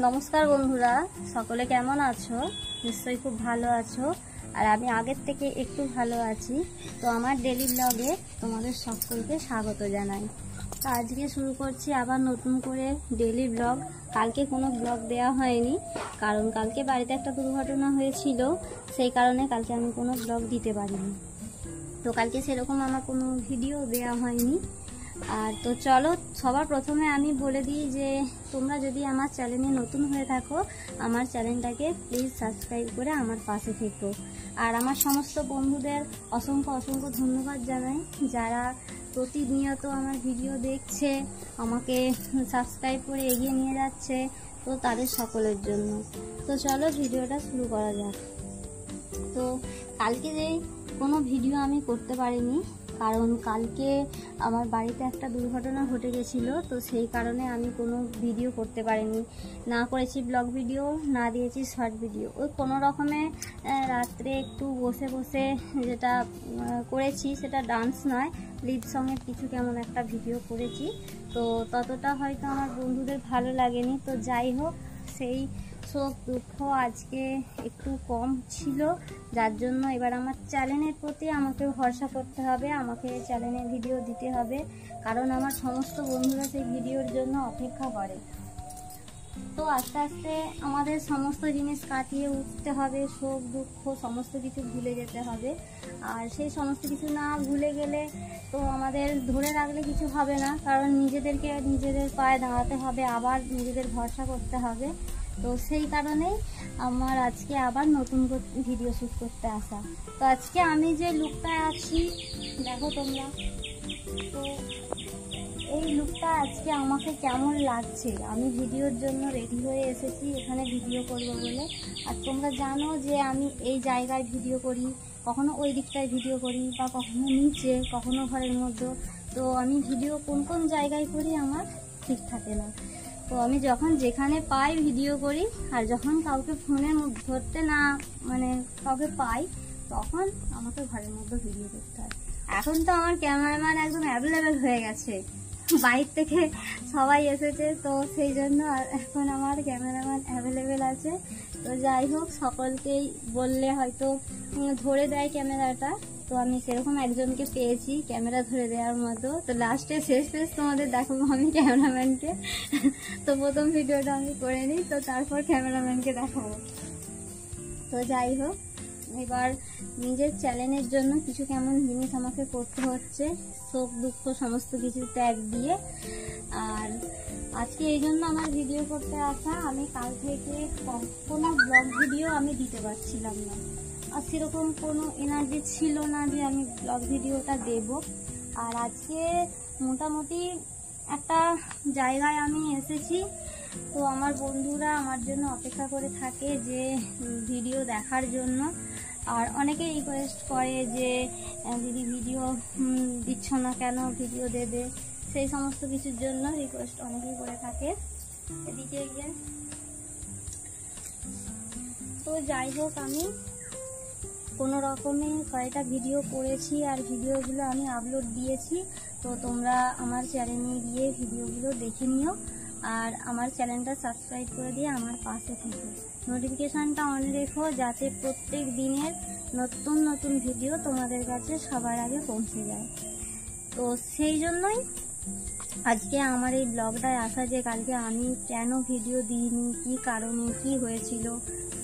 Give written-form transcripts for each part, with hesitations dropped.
নমস্কার বন্ধুরা, সকলে কেমন আছো? নিশ্চয়ই খুব ভালো আছো। আর আমি আগের থেকে একটু ভালো আছি। তো আমার ডেলি ব্লগে তোমাদের সকলকে স্বাগত জানাই। তো আজকে শুরু করছি আবার নতুন করে ডেলি ব্লগ। কালকে কোনো ব্লগ দেওয়া হয়নি, কারণ কালকে বাড়িতে একটা দুর্ঘটনা হয়েছিল, সেই কারণে কালকে আমি কোনো ব্লগ দিতে পারিনি। তো কালকে সেরকম আমার কোনো ভিডিও দেওয়া হয়নি। আর তো চলো, সবার প্রথমে আমি বলে দিই যে তোমরা যদি আমার চ্যানেলে নতুন হয়ে থাকো, আমার চ্যানেলটাকে প্লিজ সাবস্ক্রাইব করে আমার পাশে থেকো। আর আমার সমস্ত বন্ধুদের অসংখ্য অসংখ্য ধন্যবাদ জানাই, যারা প্রতিনিয়ত আমার ভিডিও দেখছে, আমাকে সাবস্ক্রাইব করে এগিয়ে নিয়ে যাচ্ছে। তো তাদের সকলের জন্য। তো চলো ভিডিওটা শুরু করা যাক। তো কালকে যে কোনো ভিডিও আমি করতে পারিনি, কারণ কালকে আমার বাড়িতে একটা দুর্ঘটনা ঘটে গেছিলো। তো সেই কারণে আমি কোনো ভিডিও করতে পারিনি, না করেছি ব্লগ ভিডিও, না দিয়েছি শর্ট ভিডিও। ওই কোনো রকমে রাত্রে একটু বসে বসে যেটা করেছি সেটা ডান্স নয়, লিপ সঙের কিছু কেমন একটা ভিডিও করেছি। তো ততটা হয়তো আমার বন্ধুদের ভালো লাগেনি। তো যাই হোক, সেই শোক দুঃখ আজকে একটু কম ছিল, যার জন্য এবার আমার চ্যানেলের প্রতি আমাকে ভরসা করতে হবে, আমাকে চ্যানেলে ভিডিও দিতে হবে, কারণ আমার সমস্ত বন্ধুরা সেই ভিডিওর জন্য অপেক্ষা করে। তো আস্তে আস্তে আমাদের সমস্ত জিনিস কাটিয়ে উঠতে হবে, শোক দুঃখ সমস্ত কিছু ভুলে যেতে হবে। আর সেই সমস্ত কিছু না ভুলে গেলে তো আমাদের ধরে রাখলে কিছু হবে না, কারণ নিজেদেরকে নিজেদের পায়ে দাঁড়াতে হবে, আবার নিজেদের ভরসা করতে হবে। তো সেই কারণেই আমার আজকে আবার নতুন ভিডিও শ্যুট করতে আসা। তো আজকে আমি যে লুকটায় আছি দেখো তোমরা, তো এই লুকটা আজকে আমাকে কেমন লাগছে, আমি ভিডিওর জন্য রেডি হয়ে এসেছি এখানে ভিডিও করব বলে। আর তোমরা জানো যে আমি এই জায়গায় ভিডিও করি, কখনো ওই দিকটায় ভিডিও করি, বা কখনো নিচে, কখনো ঘরের মধ্যে। তো আমি ভিডিও কোন কোন জায়গায় করি আমার ঠিক থাকে না। তো আমি যখন যেখানে পাই ভিডিও করি, আর যখন কাউকে ফোনে ধরতে না কাউকে পাই, তখন আমাকে ঘরের মধ্যে ভিডিও করতে হয়। এখন তো আমার ক্যামেরাম্যান একদম অ্যাভেলেবেল হয়ে গেছে, বাইরে থেকে সবাই এসেছে, তো সেই জন্য এখন আমার ক্যামেরাম্যান অ্যাভেলেবেল আছে। তো যাই হোক, সকলকেই বললে হয়তো ধরে দেয় ক্যামেরাটা, তো আমি সেরকম একজনকে পেয়েছি ক্যামেরা ধরে দেওয়ার মতো। তো লাস্টে শেষ তোমাদের দেখাবো আমি ক্যামেরাম্যানকে। তো প্রথম ভিডিওটা আমি করে নিই, তো তারপর ক্যামেরাম্যানকে দেখাবো। তো যাই হোক, এবার নিজের চ্যানেলের জন্য কিছু কেমন জিনিস আমাকে করতে হচ্ছে, শোক দুঃখ সমস্ত কিছু ত্যাগ দিয়ে। আর আজকে এই জন্য আমার ভিডিও করতে আসা, আমি কাল থেকে কোনো ব্লগ ভিডিও আমি দিতে পারছিলাম না, আর সেরকম কোনো এনার্জি ছিল না যে আমি ব্লগ ভিডিওটা দেব। আর আজকে মোটামুটি একটা জায়গায় আমি এসেছি, তো আমার বন্ধুরা আমার জন্য অপেক্ষা করে থাকে যে ভিডিও দেখার জন্য। আর অনেকে রিকোয়েস্ট করে যে দিদি ভিডিও দিচ্ছ না কেন, ভিডিও দেবে, সেই সমস্ত কিছুর জন্য রিকোয়েস্ট অনেকেই করে থাকে এদিকে গিয়ে। তো যাই হোক, আমি কোনো রকমে কয়েকটা ভিডিও করেছি, আর ভিডিওগুলো আমি আপলোড দিয়েছি। তো তোমরা আমার চ্যানেলে গিয়ে ভিডিওগুলো দেখে নিও, আর আমার চ্যানেলটা সাবস্ক্রাইব করে দিয়ে আমার পাশে থেকো, নোটিফিকেশানটা অন রেখো, যাতে প্রত্যেক দিনের নতুন নতুন ভিডিও তোমাদের কাছে সবার আগে পৌঁছে যায়। তো সেই জন্যই আজকে আমার এই ব্লগটায় আসা, যে কালকে আমি কেন ভিডিও দিইনি, কি কারণে, কি হয়েছিল,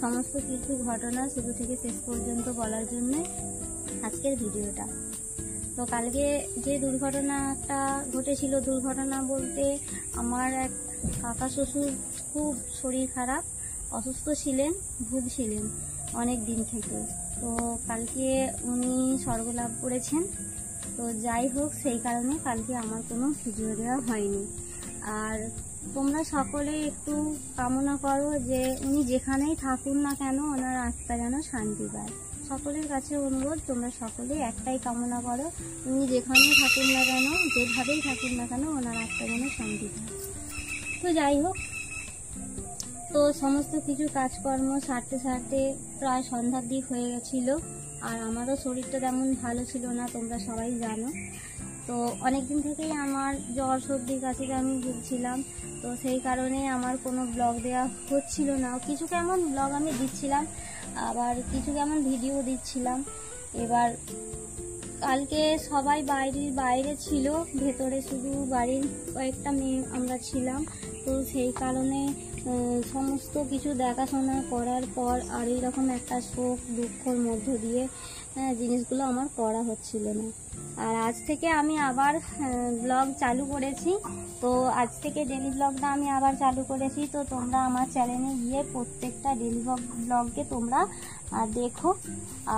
সমস্ত কিছু ঘটনা শুরু থেকে শেষ পর্যন্ত বলার জন্য আজকের ভিডিওটা। তো কালকে যে দুর্ঘটনাটা ঘটেছিল, দুর্ঘটনা বলতে আমার এক কাকা শ্বশুর খুব শরীর খারাপ, অসুস্থ ছিলেন, ভুগছিলেন অনেক দিন থেকে। তো কালকে উনি স্বর্গলাভ করেছেন। তো যাই হোক, সেই কারণে কালকে আমার কোনো ভিডিও দেওয়া হয়নি। আর তোমরা সকলে একটু কামনা করো যে উনি যেখানেই থাকুন না কেন, ওনার আত্মা যেন শান্তি পায়। সকলের কাছে অনুরোধ, তোমরা সকলে একটাই কামনা করো, উনি যেখানেই থাকুন না কেন, যেভাবেই থাকুন না কেন, ওনার আত্মা যেন শান্তি পায়। তো যাই হোক, তো সমস্ত কিছু কাজকর্ম সারতে সারতে প্রায় সন্ধ্যার দিক হয়ে গেছিল, আর আমারও শরীরটা তেমন ভালো ছিল না, তোমরা সবাই জানো। তো অনেক দিন থেকেই আমার জ্বর সর্দি কাশিতে আমি ভুগছিলাম, তো সেই কারণে আমার কোনো ব্লগ দেওয়া হচ্ছিল না। কিছু কেমন ব্লগ আমি দিচ্ছিলাম, আবার কিছু কেমন ভিডিও দিচ্ছিলাম। এবার কালকে সবাই বাইরে ছিল, ভেতরে শুধু বাড়ির কয়েকটা মেয়ে আমরা ছিলাম। তো সেই কারণে সমস্ত কিছু দেখাশোনা করার পর আর এইরকম একটা শোক দুঃখর মধ্য দিয়ে জিনিসগুলো আমার করা হচ্ছিল না। আর আজ থেকে আমি আবার ব্লগ চালু করেছি। তো আজ থেকে ডেলি ব্লগটা আমি আবার চালু করেছি। তো তোমরা আমার চ্যানেলে গিয়ে প্রত্যেকটা ডেলি ব্লগকে তোমরা দেখো।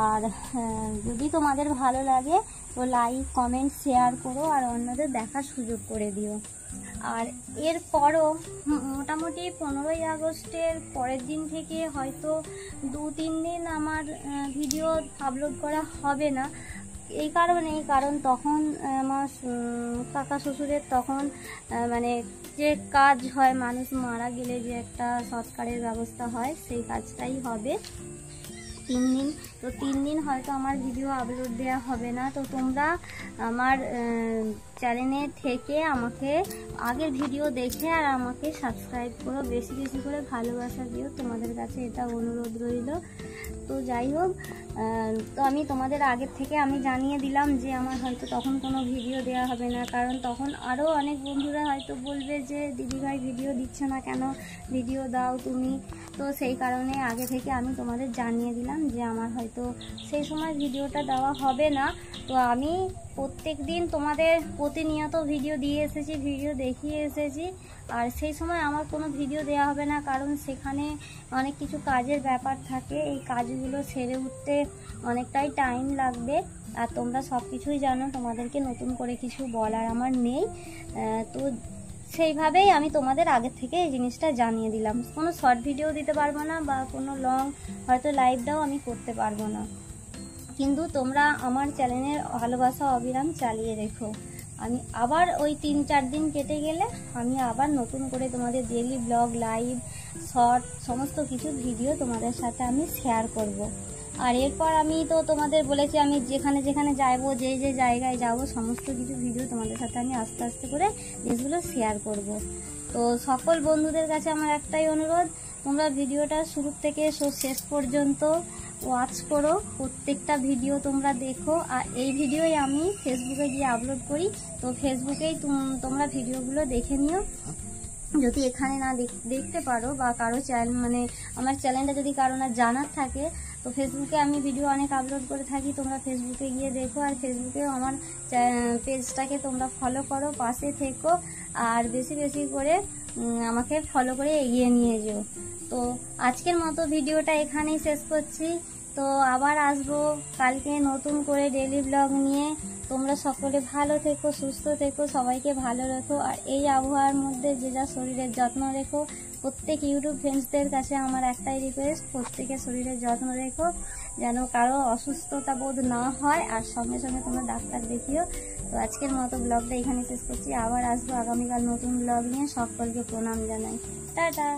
আর যদি তোমাদের ভালো লাগে তো লাইক কমেন্ট শেয়ার করো আর অন্যদের দেখার সুযোগ করে দিও। আর এরপরও মোটামুটি 15ই আগস্টের পরের দিন থেকে হয়তো 2-3 দিন আমার ভিডিও আপলোড করা হবে না। এই কারণ তখন আমার কাকা শ্বশুরের তখন মানে যে কাজ হয়, মানুষ মারা গেলে যে একটা সৎকারের ব্যবস্থা হয়, সেই কাজটাই হবে 3 দিন। তো 3 দিন হয়তো আমার ভিডিও আপলোড দেওয়া হবে না। তো তোমরা আমার চ্যানেলে থেকে আমাকে আগের ভিডিও দেখে আর আমাকে সাবস্ক্রাইব করো, বেশি বেশি করে ভালোবাসা দিও, তোমাদের কাছে এটা অনুরোধ রইল। তো যাই হোক, তো আমি তোমাদের আগের থেকে আমি জানিয়ে দিলাম যে আমার হয়তো তখন কোনো ভিডিও দেওয়া হবে না, কারণ তখন আরও অনেক বন্ধুরা হয়তো বলবে যে দিদিভাই ভিডিও দিচ্ছ না কেন, ভিডিও দাও তুমি। তো সেই কারণে আগে থেকে আমি তোমাদের জানিয়ে দিলাম যে আমার হয়তো সেই সময় ভিডিওটা দেওয়া হবে না। তো আমি প্রত্যেক দিন তোমাদের প্রতিনিয়ত ভিডিও দিয়ে এসেছি, ভিডিও দেখিয়ে এসেছি। আর সেই সময় আমার কোনো ভিডিও দেওয়া হবে না, কারণ সেখানে অনেক কিছু কাজের ব্যাপার থাকে, এই কাজগুলো সেরে উঠতে অনেকটাই টাইম লাগবে। আর তোমরা সব কিছুই জানো, তোমাদেরকে নতুন করে কিছু বলার আমার নেই। তো সেইভাবেই আমি তোমাদের আগের থেকে এই জিনিসটা জানিয়ে দিলাম। কোনো শর্ট ভিডিও দিতে পারবো না বা কোনো লং হয়তো লাইভটাও আমি করতে পারবো না, কিন্তু তোমরা আমার চ্যানেলের ভালোবাসা অবিরাম চালিয়ে রেখো। আমি আবার ওই 3-4 দিন কেটে গেলে আমি আবার নতুন করে তোমাদের ডেইলি ব্লগ, লাইভ, শর্ট সমস্ত কিছু ভিডিও তোমাদের সাথে আমি শেয়ার করব। আর এরপর আমি তো তোমাদের বলেছি আমি যেখানে যেখানে যাবো, যে যে জায়গায় যাব, সমস্ত কিছু ভিডিও তোমাদের সাথে আমি আস্তে আস্তে করে জিনিসগুলো শেয়ার করব। তো সকল বন্ধুদের কাছে আমার একটাই অনুরোধ, তোমরা ভিডিওটা শুরু থেকে শেষ পর্যন্ত ওয়াচ করো, প্রত্যেকটা ভিডিও তোমরা দেখো। আর এই ভিডিওই আমি ফেসবুকে গিয়ে আপলোড করি, তো ফেসবুকেই তোমরা ভিডিওগুলো দেখে নিও। যদি এখানে না দেখতে পারো বা কারো চ্যানেল মানে আমার চ্যানেলটা যদি কারো না জানার থাকে, তো ফেসবুকে আমি ভিডিও অনেক আপলোড করে থাকি, তোমরা ফেসবুকে গিয়ে দেখো। আর ফেসবুকেও আমার পেজটাকে তোমরা ফলো করো, পাশে থেকো আর বেশি বেশি করে আমাকে ফলো করে এগিয়ে নিয়ে যেও। তো আজকের মতো ভিডিওটা এখানেই শেষ করছি। তো আবার আসবো কালকে নতুন করে ডেইলি ব্লগ নিয়ে। তোমরা সকলে ভালো থেকো, সুস্থ থেকো, সবাইকে ভালো রেখো। আর এই আবহাওয়ার মধ্যে যে যা শরীরের যত্ন রেখো। প্রত্যেক ইউটিউব ফ্রেন্ডসদের কাছে আমার একটাই রিকোয়েস্ট, প্রত্যেকের শরীরের যত্ন রেখো, যেন কারো অসুস্থতা বোধ না হয়। আর সঙ্গে সঙ্গে তোমরা ডাক্তার দেখিও। তো আজকের মতো ব্লগটা এখানে শেষ করছি, আবার আসবো আগামীকাল নতুন ব্লগ নিয়ে। সকলকে প্রণাম জানাই, টাটা।